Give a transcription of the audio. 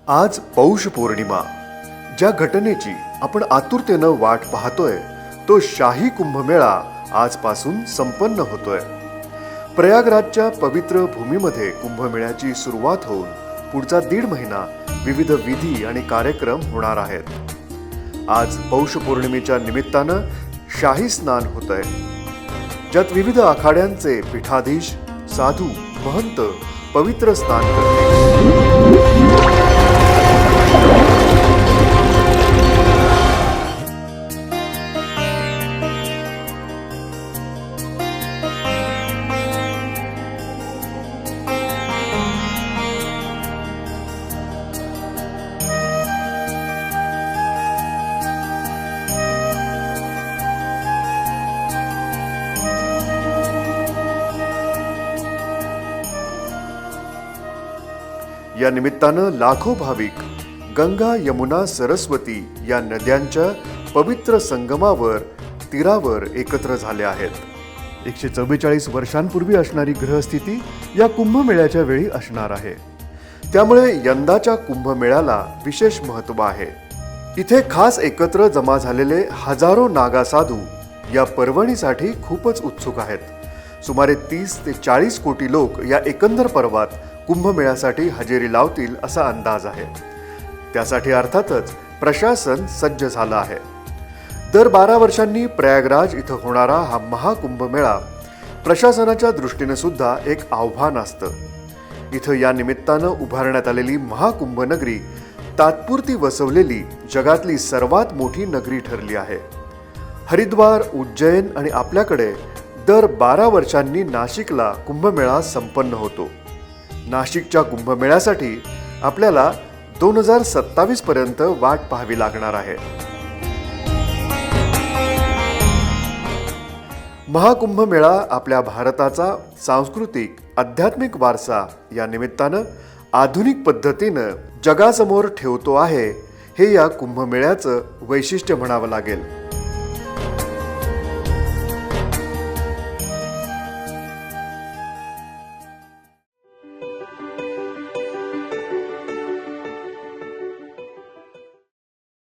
आज पौष पौर्णिमा, ज्या घटनेची आपण आतुरतेनं वाट पाहतोय तो शाही कुंभमेळा आजपासून संपन्न होतोय। प्रयागराजच्या पवित्र भूमीमध्ये कुंभमेळ्याची सुरुवात होऊन पुढचा 1.5 महिना विविध विधी आणि कार्यक्रम होणार आहेत। आज पौष पौर्णिमेच्या निमित्तानं शाही स्नान होतंय, ज्यात विविध आखाड्यांचे पीठाधीश, साधू, महंत पवित्र स्नान करतील। या निमित्तानं लाखो भाविक गंगा, यमुना, सरस्वती या नद्यांच्या पवित्र संगमावर तीरावर एकत्र झाले आहेत। 144 वर्षांपूर्वी असणारी ग्रहस्थिती या कुंभमेळ्याच्या वेळी असणार आहे, त्यामुळे यंदाच्या कुंभमेळ्याला विशेष महत्त्व आहे। इथे खास एकत्र जमा झालेले हजारो नागा साधू या पर्वणीसाठी खूपच उत्सुक आहेत। सुमारे 30 ते 40 कोटी लोक या एकंदर पर्वात कुंभमेळ्यासाठी हजेरी लावतील असा अंदाज आहे। त्यासाठी अर्थातच प्रशासन सज्ज झालं आहे। दर 12 वर्षांनी प्रयागराज इथं होणारा हा महाकुंभमेळा प्रशासनाच्या दृष्टीने सुद्धा एक आव्हान असतं। इथं या निमित्तानं उभारण्यात आलेली महाकुंभ नगरी तात्पुरती वसवलेली जगातली सर्वात मोठी नगरी ठरली आहे। हरिद्वार, उज्जैन आणि आपल्याकडे दर 12 वर्षांनी नाशिकला कुंभमेळा संपन्न होतो। नाशिकच्या कुंभमेळ्यासाठी आपल्याला 2027 पर्यंत वाट पाहावी लागणार आहे। महाकुंभमेळा आपल्या भारताचा सांस्कृतिक, आध्यात्मिक वारसा या निमित्तानं आधुनिक पद्धतीनं जगासमोर ठेवतो आहे, हे या कुंभमेळ्याचं वैशिष्ट्य म्हणावं लागेल।